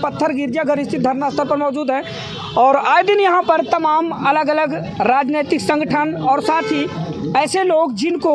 पत्थर गिरजाघर स्थित धरना स्थल पर मौजूद है और आए दिन यहाँ पर तमाम अलग अलग राजनीतिक संगठन और साथ ही ऐसे लोग जिनको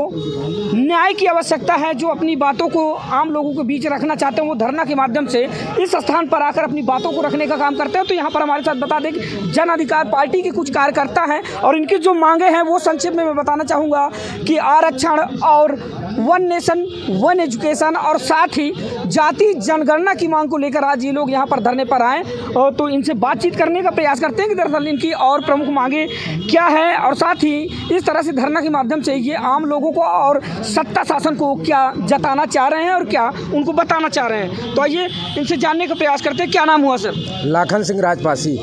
न्याय की आवश्यकता है, जो अपनी बातों को आम लोगों के बीच रखना चाहते हैं, वो धरना के माध्यम से इस स्थान पर आकर अपनी बातों को रखने का काम करते हैं। तो यहाँ पर हमारे साथ बता दें कि जन अधिकार पार्टी के कुछ कार्यकर्ता हैं और इनकी जो मांगे हैं वो संक्षेप में मैं बताना चाहूँगा कि आरक्षण और वन नेशन वन एजुकेशन और साथ ही जाति जनगणना की मांग को लेकर आज ये लोग यहाँ पर धरने पर आए और तो इनसे बातचीत करने का प्रयास करते हैं कि दरअसल इनकी और प्रमुख मांगे क्या है और साथ ही इस तरह से धरना के माध्यम से ये आम लोगों को और सत्ता शासन को क्या जताना चाह रहे हैं और क्या उनको बताना चाह रहे हैं। तो आइए इनसे जानने का प्रयास करते हैं। क्या नाम हुआ सर? लाखन सिंह राजपासी।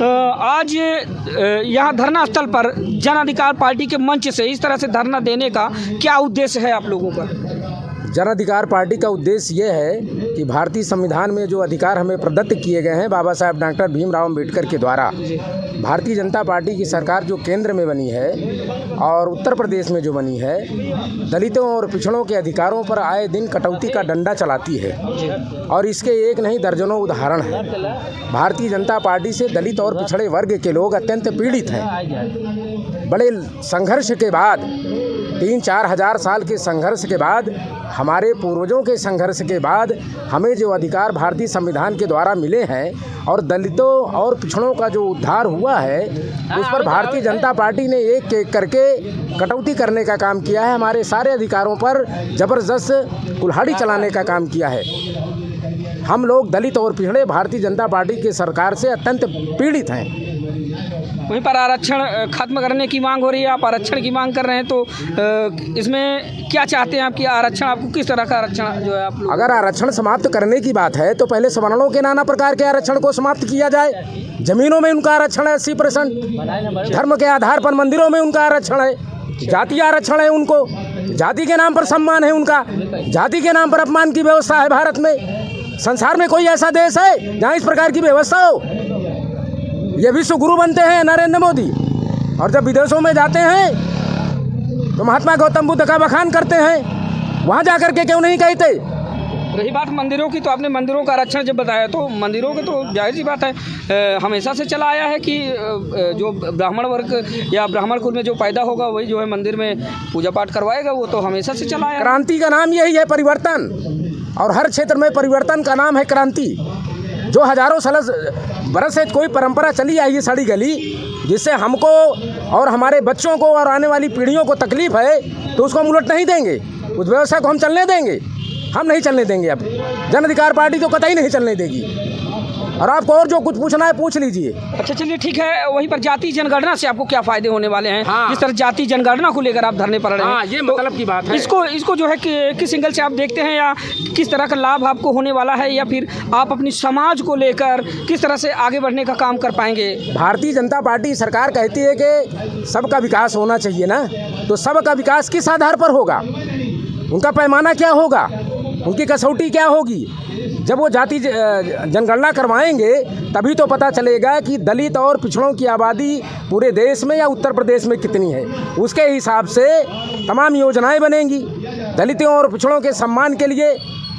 आज यहाँ धरना स्थल पर जन अधिकार पार्टी के मंच से इस तरह से धरना देने का क्या उद्देश्य है आप लोगों का? जन अधिकार पार्टी का उद्देश्य ये है कि भारतीय संविधान में जो अधिकार हमें प्रदत्त किए गए हैं बाबा साहेब डॉक्टर भीमराव अम्बेडकर के द्वारा, भारतीय जनता पार्टी की सरकार जो केंद्र में बनी है और उत्तर प्रदेश में जो बनी है, दलितों और पिछड़ों के अधिकारों पर आए दिन कटौती का डंडा चलाती है और इसके एक नहीं दर्जनों उदाहरण हैं। भारतीय जनता पार्टी से दलित और पिछड़े वर्ग के लोग अत्यंत पीड़ित हैं। बड़े संघर्ष के बाद 3-4 हज़ार साल के संघर्ष के बाद, हमारे पूर्वजों के संघर्ष के बाद हमें जो अधिकार भारतीय संविधान के द्वारा मिले हैं और दलितों और पिछड़ों का जो उद्धार हुआ है उस पर भारतीय जनता पार्टी ने एक एक करके कटौती करने का काम किया है। हमारे सारे अधिकारों पर ज़बरदस्त कुल्हाड़ी चलाने का काम किया है। हम लोग दलित और पिछड़े भारतीय जनता पार्टी की सरकार से अत्यंत पीड़ित हैं। वहीं पर आरक्षण खत्म करने की मांग हो रही है, आप आरक्षण की मांग कर रहे हैं, तो इसमें क्या चाहते हैं आप कि आरक्षण, आपको किस तरह का आरक्षण जो है आप लोग? अगर आरक्षण समाप्त करने की बात है तो पहले सवर्णों के नाना प्रकार के आरक्षण को समाप्त किया जाए। जमीनों में उनका आरक्षण है 80%, धर्म के आधार पर मंदिरों में उनका आरक्षण है, जाति आरक्षण है, उनको जाति के नाम पर सम्मान है, उनका जाति के नाम पर अपमान की व्यवस्था है। भारत में, संसार में कोई ऐसा देश है जहाँ इस प्रकार की व्यवस्था हो? ये विश्व गुरु बनते हैं नरेंद्र मोदी और जब विदेशों में जाते हैं तो महात्मा गौतम बुद्ध का बखान करते हैं, वहाँ जाकर के क्यों नहीं कहते? रही बात मंदिरों की, तो आपने मंदिरों का आरक्षण जब बताया तो मंदिरों के तो जाहिर सी बात है हमेशा से चला आया है कि जो ब्राह्मण वर्ग या ब्राह्मण कुल में जो पैदा होगा वही जो है मंदिर में पूजा पाठ करवाएगा, वो तो हमेशा से चला आया। क्रांति का नाम यही है, परिवर्तन, और हर क्षेत्र में परिवर्तन का नाम है क्रांति। जो हजारों बरस से कोई परंपरा चली आई है सड़ी गली, जिससे हमको और हमारे बच्चों को और आने वाली पीढ़ियों को तकलीफ है, तो उसको हम उलट नहीं देंगे। उस व्यवस्था को हम चलने देंगे? हम नहीं चलने देंगे। अब जन अधिकार पार्टी तो कतई नहीं चलने देगी। और आपको और जो कुछ पूछना है पूछ लीजिए। अच्छा चलिए ठीक है। वहीं पर जाति जनगणना से आपको क्या फायदे होने वाले हैं? हाँ। जिस तरह जाति जनगणना को लेकर आप धरने पर रहे हैं, हाँ, ये मतलब की बात है। इसको जो है कि किस एंगल से आप देखते हैं, या किस तरह का लाभ आपको होने वाला है, या फिर आप अपनी समाज को लेकर किस तरह से आगे बढ़ने का काम कर पाएंगे? भारतीय जनता पार्टी सरकार कहती है कि सबका विकास होना चाहिए ना, तो सबका विकास किस आधार पर होगा? उनका पैमाना क्या होगा? उनकी कसौटी क्या होगी? जब वो जाति जनगणना करवाएंगे तभी तो पता चलेगा कि दलित और पिछड़ों की आबादी पूरे देश में या उत्तर प्रदेश में कितनी है। उसके हिसाब से तमाम योजनाएं बनेंगी, दलितों और पिछड़ों के सम्मान के लिए,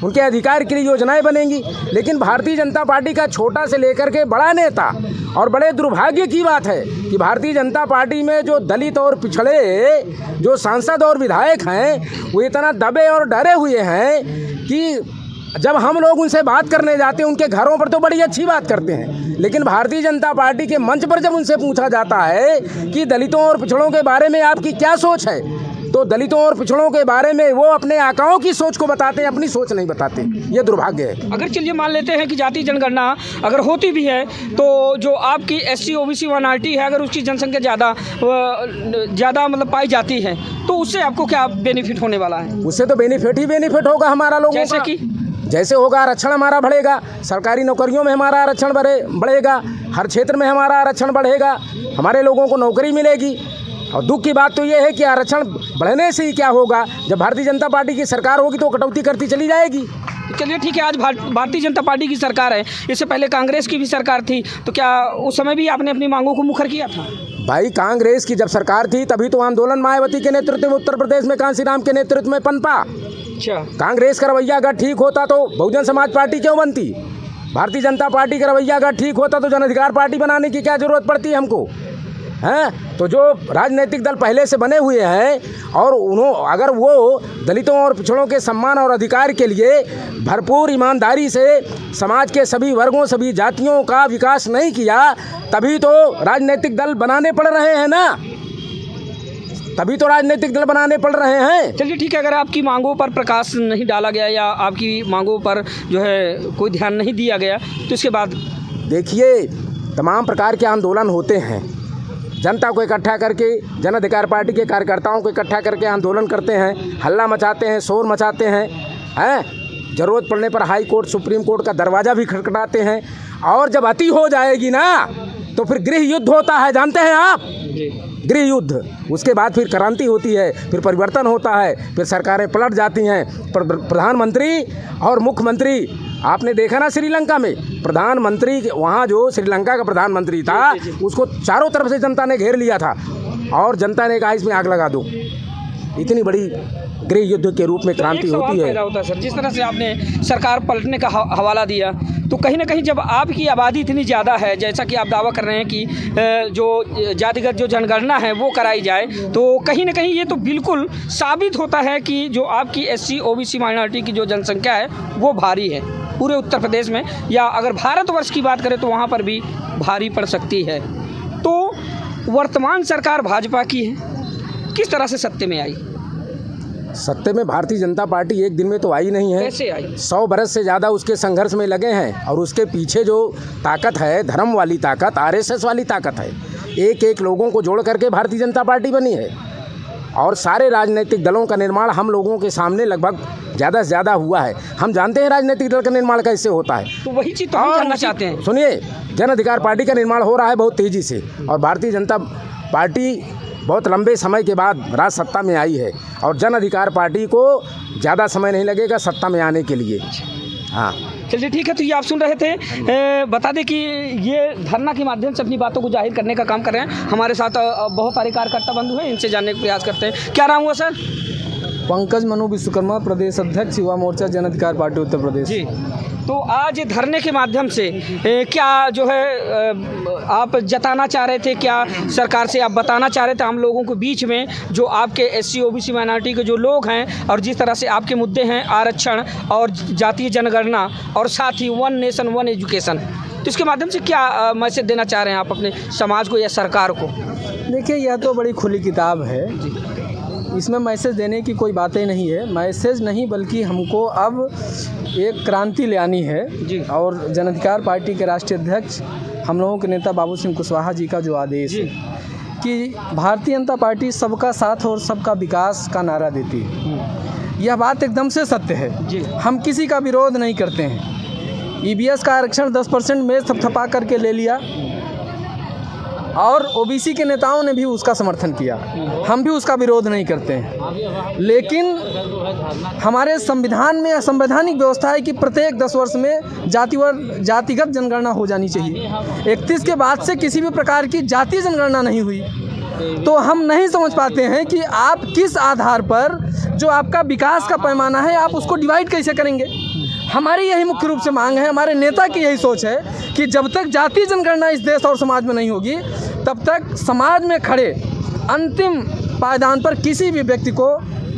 उनके अधिकार के लिए योजनाएं बनेंगी। लेकिन भारतीय जनता पार्टी का छोटा से लेकर के बड़ा नेता, और बड़े दुर्भाग्य की बात है कि भारतीय जनता पार्टी में जो दलित और पिछड़े जो सांसद और विधायक हैं वो इतना दबे और डरे हुए हैं कि जब हम लोग उनसे बात करने जाते हैं उनके घरों पर तो बड़ी अच्छी बात करते हैं, लेकिन भारतीय जनता पार्टी के मंच पर जब उनसे पूछा जाता है कि दलितों और पिछड़ों के बारे में आपकी क्या सोच है, तो दलितों और पिछड़ों के बारे में वो अपने आकाओं की सोच को बताते हैं, अपनी सोच नहीं बताते। ये दुर्भाग्य है। अगर चलिए मान लेते हैं कि जाति जनगणना अगर होती भी है तो जो आपकी SC OBC माइनॉरिटी है, अगर उसकी जनसंख्या ज़्यादा मतलब पाई जाती है, तो उससे आपको क्या बेनिफिट होने वाला है? उससे तो बेनिफिट ही बेनिफिट होगा हमारा लोगों जैसे का। कि जैसे होगा आरक्षण हमारा बढ़ेगा, सरकारी नौकरियों में हमारा आरक्षण बढ़ेगा, हर क्षेत्र में हमारा आरक्षण बढ़ेगा, हमारे लोगों को नौकरी मिलेगी। और दुख की बात तो ये है कि आरक्षण बढ़ने से ही क्या होगा, जब भारतीय जनता पार्टी की सरकार होगी तो कटौती करती चली जाएगी। चलिए ठीक है, आज भारतीय जनता पार्टी की सरकार है, इससे पहले कांग्रेस की भी सरकार थी, तो क्या उस समय भी आपने अपनी मांगों को मुखर किया था? भाई कांग्रेस की जब सरकार थी तभी तो आंदोलन मायावती के नेतृत्व में उत्तर प्रदेश में कांशीराम के नेतृत्व में पनपा। अच्छा, कांग्रेस का रवैया अगर ठीक होता तो बहुजन समाज पार्टी क्यों बनती? भारतीय जनता पार्टी का रवैया अगर ठीक होता तो जन अधिकार पार्टी बनाने की क्या ज़रूरत पड़ती है हमको, हैं? तो जो राजनीतिक दल पहले से बने हुए हैं और अगर वो दलितों और पिछड़ों के सम्मान और अधिकार के लिए भरपूर ईमानदारी से समाज के सभी वर्गों, सभी जातियों का विकास नहीं किया, तभी तो राजनीतिक दल बनाने पड़ रहे हैं ना, तभी तो राजनीतिक दल बनाने पड़ रहे हैं। चलिए ठीक है, अगर आपकी मांगों पर प्रकाश नहीं डाला गया या आपकी मांगों पर जो है कोई ध्यान नहीं दिया गया तो इसके बाद देखिए, तमाम प्रकार के आंदोलन होते हैं, जनता को इकट्ठा करके, जन अधिकार पार्टी के कार्यकर्ताओं को इकट्ठा करके आंदोलन करते हैं, हल्ला मचाते हैं, शोर मचाते हैं, ज़रूरत पड़ने पर हाई कोर्ट, सुप्रीम कोर्ट का दरवाज़ा भी खटखटाते हैं। और जब अति हो जाएगी ना तो फिर गृह युद्ध होता है, जानते हैं आप? गृह युद्ध। उसके बाद फिर क्रांति होती है, फिर परिवर्तन होता है, फिर सरकारें पलट जाती हैं। प्रधानमंत्री और मुख्यमंत्री, आपने देखा ना श्रीलंका में प्रधानमंत्री, वहाँ जो श्रीलंका का प्रधानमंत्री था उसको चारों तरफ से जनता ने घेर लिया था और जनता ने कहा इसमें आग लगा दो। इतनी बड़ी गृह युद्ध के रूप में क्रांति होती है। होता है सर, जिस तरह से आपने सरकार पलटने का हवाला दिया, तो कहीं ना कहीं जब आपकी आबादी इतनी ज़्यादा है, जैसा कि आप दावा कर रहे हैं कि जो जातिगत जो जनगणना है वो कराई जाए, तो कहीं ना कहीं ये तो बिल्कुल साबित होता है कि जो आपकी SC OBC माइनॉरिटी की जो जनसंख्या है वो भारी है पूरे उत्तर प्रदेश में, या अगर भारतवर्ष की बात करें तो वहाँ पर भी भारी पड़ सकती है। तो वर्तमान सरकार भाजपा की है, किस तरह से सत्ते में आई? सत्ते में भारतीय जनता पार्टी एक दिन में तो आई नहीं है, कैसे आई? 100 बरस से ज़्यादा उसके संघर्ष में लगे हैं और उसके पीछे जो ताकत है, धर्म वाली ताकत, RSS वाली ताकत है, एक एक लोगों को जोड़ करके भारतीय जनता पार्टी बनी है। और सारे राजनीतिक दलों का निर्माण हम लोगों के सामने लगभग ज़्यादा से ज़्यादा हुआ है। हम जानते हैं राजनीतिक दल का निर्माण कैसे होता है, तो वही चीज़ तो हम जानना चाहते हैं। सुनिए, जन अधिकार पार्टी का निर्माण हो रहा है बहुत तेज़ी से और भारतीय जनता पार्टी बहुत लंबे समय के बाद राज सत्ता में आई है और जन अधिकार पार्टी को ज़्यादा समय नहीं लगेगा सत्ता में आने के लिए। हाँ, चलिए ठीक है, तो ये आप सुन रहे थे। बता दें कि ये धरना के माध्यम से अपनी बातों को जाहिर करने का काम कर रहे हैं। हमारे साथ बहुत सारे कार्यकर्ता बंधु हैं, इनसे जानने का प्रयास करते हैं। क्या नाम हुआ सर? पंकज मनु विश्वकर्मा, प्रदेश अध्यक्ष युवा मोर्चा जन अधिकार पार्टी उत्तर प्रदेश। जी, तो आज धरने के माध्यम से क्या जो है आप जताना चाह रहे थे, क्या सरकार से आप बताना चाह रहे थे हम लोगों के बीच में, जो आपके SC OBC माइनॉरिटी के जो लोग हैं और जिस तरह से आपके मुद्दे हैं आरक्षण और जातीय जनगणना और साथ ही 1 नेशन 1 एजुकेशन, तो इसके माध्यम से क्या मैसेज देना चाह रहे हैं आप अपने समाज को या सरकार को? देखिए, यह तो बड़ी खुली किताब है, इसमें मैसेज देने की कोई बातें नहीं है। मैसेज नहीं बल्कि हमको अब एक क्रांति ले आनी है जी। और जन अधिकार पार्टी के राष्ट्रीय अध्यक्ष हम लोगों के नेता बाबू सिंह कुशवाहा जी का जो आदेश है कि भारतीय जनता पार्टी सबका साथ और सबका विकास का नारा देती है, यह बात एकदम से सत्य है जी। हम किसी का विरोध नहीं करते हैं। EBS का आरक्षण 10% में थपथपा करके ले लिया और OBC के नेताओं ने भी उसका समर्थन किया, हम भी उसका विरोध नहीं करते हैं। लेकिन हमारे संविधान में असंवैधानिक व्यवस्था है कि प्रत्येक 10 वर्ष में जातिगत जनगणना हो जानी चाहिए। 31 के बाद से किसी भी प्रकार की जातीय जनगणना नहीं हुई, तो हम नहीं समझ पाते हैं कि आप किस आधार पर जो आपका विकास का पैमाना है आप उसको डिवाइड कैसे करेंगे। हमारी यही मुख्य रूप से मांग है, हमारे नेता की यही सोच है कि जब तक जातीय जनगणना इस देश और समाज में नहीं होगी तब तक समाज में खड़े अंतिम पायदान पर किसी भी व्यक्ति को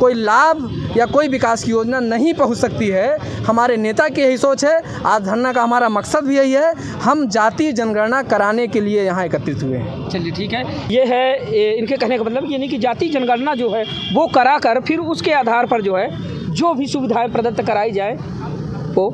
कोई लाभ या कोई विकास की योजना नहीं पहुंच सकती है। हमारे नेता की यही सोच है। आज धरना का हमारा मकसद भी यही है, हम जातीय जनगणना कराने के लिए यहाँ एकत्रित हुए हैं। चलिए ठीक है, ये है इनके कहने का मतलब, ये नहीं कि जातीय जनगणना जो है वो करा कर फिर उसके आधार पर जो है जो भी सुविधाएं प्रदत्त कराई जाए वो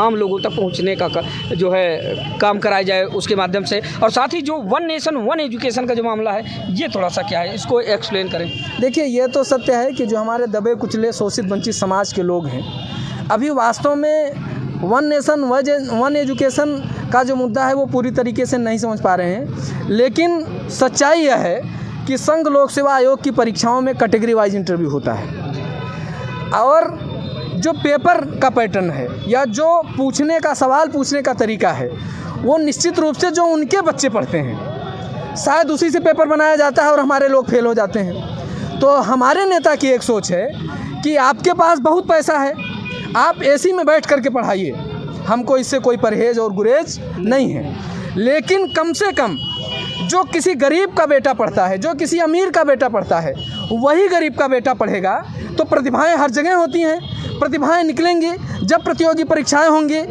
आम लोगों तक पहुंचने का जो है काम कराया जाए उसके माध्यम से। और साथ ही जो 1 नेशन 1 एजुकेशन का जो मामला है ये थोड़ा सा क्या है, इसको एक्सप्लेन करें। देखिए, ये तो सत्य है कि जो हमारे दबे कुचले शोषित वंचित समाज के लोग हैं, अभी वास्तव में 1 नेशन 1 एजुकेशन का जो मुद्दा है वो पूरी तरीके से नहीं समझ पा रहे हैं। लेकिन सच्चाई यह है कि संघ लोक सेवा आयोग की परीक्षाओं में कैटेगरी वाइज इंटरव्यू होता है और जो पेपर का पैटर्न है या जो पूछने का सवाल पूछने का तरीका है वो निश्चित रूप से जो उनके बच्चे पढ़ते हैं शायद उसी से पेपर बनाया जाता है और हमारे लोग फेल हो जाते हैं। तो हमारे नेता की एक सोच है कि आपके पास बहुत पैसा है, आप AC में बैठ करके पढ़ाइए, हमको इससे कोई परहेज़ और गुरेज नहीं है। लेकिन कम से कम जो किसी गरीब का बेटा पढ़ता है, जो किसी अमीर का बेटा पढ़ता है, वही गरीब का बेटा पढ़ेगा तो प्रतिभाएं हर जगह होती हैं, प्रतिभाएं निकलेंगी। जब प्रतियोगी परीक्षाएं होंगी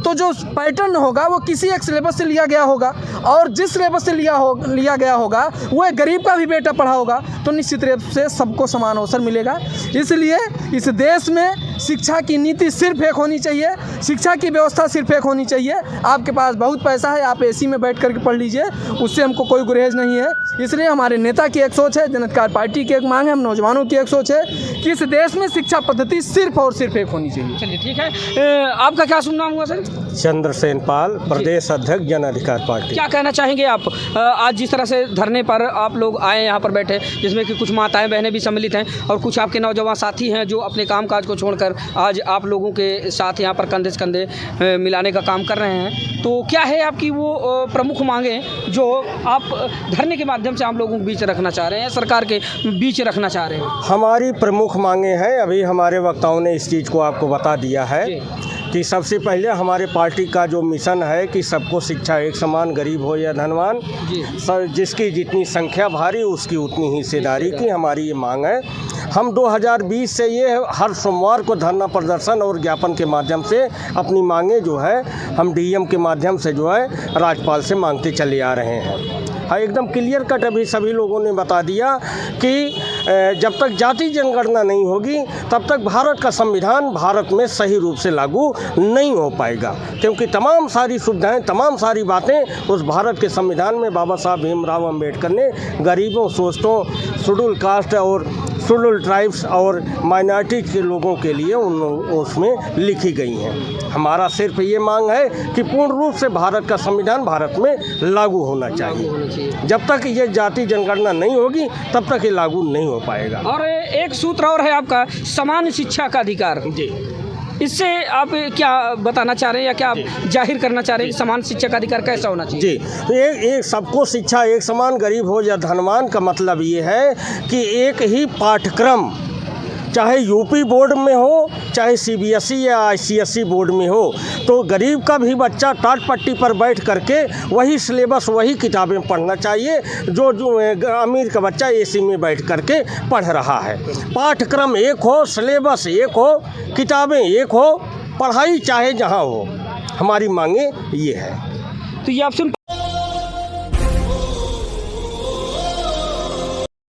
तो जो पैटर्न होगा वो किसी एक सिलेबस से लिया गया होगा, और जिस सिलेबस से लिया गया होगा वो एक गरीब का भी बेटा पढ़ा होगा, तो निश्चित रूप से सबको समान अवसर मिलेगा। इसलिए इस देश में शिक्षा की नीति सिर्फ एक होनी चाहिए, शिक्षा की व्यवस्था सिर्फ एक होनी चाहिए। आपके पास बहुत पैसा है, आप एसी में बैठ करके पढ़ लीजिए, उससे हमको कोई गुरेज नहीं है। इसलिए हमारे नेता की एक सोच है, जनअधिकार पार्टी की एक मांग है, हम नौजवानों की एक सोच है कि इस देश में शिक्षा पद्धति सिर्फ और सिर्फ एक होनी चाहिए। चलिए ठीक है, आपका क्या शुभ नाम हुआ सर? चंद्रसेन पाल, प्रदेश अध्यक्ष जन अधिकार पार्टी। क्या कहना चाहेंगे आप? आज जिस तरह से धरने पर आप लोग आए, यहाँ पर बैठे, जिसमें कि कुछ माताएं बहनें भी सम्मिलित हैं और कुछ आपके नौजवान साथी हैं जो अपने कामकाज को छोड़कर आज आप लोगों के साथ यहाँ पर कंधे से कंधे मिलाने का काम कर रहे हैं, तो क्या है आपकी वो प्रमुख मांगें जो आप धरने के माध्यम से आप लोगों के बीच रखना चाह रहे हैं, सरकार के बीच रखना चाह रहे हैं? हमारी प्रमुख मांगें हैं, अभी हमारे वक्ताओं ने इस चीज़ को आपको बता दिया है कि सबसे पहले हमारे पार्टी का जो मिशन है कि सबको शिक्षा एक समान, गरीब हो या धनवान, जिसकी जितनी संख्या भारी उसकी उतनी ही हिस्सेदारी की हमारी ये मांग है। हम 2020 से ये हर सोमवार को धरना प्रदर्शन और ज्ञापन के माध्यम से अपनी मांगें जो है हम डीएम के माध्यम से जो है राज्यपाल से मांगते चले आ रहे हैं। हाँ, एकदम क्लियर कट अभी सभी लोगों ने बता दिया कि जब तक जाति जनगणना नहीं होगी तब तक भारत का संविधान भारत में सही रूप से लागू नहीं हो पाएगा, क्योंकि तमाम सारी सुविधाएं, तमाम सारी बातें उस भारत के संविधान में बाबा साहब भीमराव अम्बेडकर ने गरीबों, शोषितों, शेड्यूल कास्ट और शेड्यूल ट्राइब्स और माइनॉरिटीज के लोगों के लिए उसमें लिखी गई हैं। हमारा सिर्फ ये मांग है कि पूर्ण रूप से भारत का संविधान भारत में लागू होना चाहिए। जब तक ये जाति जनगणना नहीं होगी तब तक ये लागू नहीं हो पाएगा। और एक सूत्र और है आपका, समान शिक्षा का अधिकार जी, इससे आप क्या बताना चाह रहे हैं या क्या आप जाहिर करना चाह रहे हैं कि समान शिक्षा का अधिकार कैसा होना चाहिए? जी, तो एक सबको शिक्षा एक समान, गरीब हो या धनवान, का मतलब ये है कि एक ही पाठ्यक्रम, चाहे यूपी बोर्ड में हो चाहे सीबीएसई या आईसीएसई बोर्ड में हो, तो गरीब का भी बच्चा टाट पट्टी पर बैठ करके वही सिलेबस, वही किताबें पढ़ना चाहिए जो अमीर का बच्चा एसी में बैठ करके पढ़ रहा है। पाठ्यक्रम एक हो, सिलेबस एक हो, किताबें एक हो, पढ़ाई चाहे जहाँ हो। हमारी मांगे ये है। तो ये आप सुन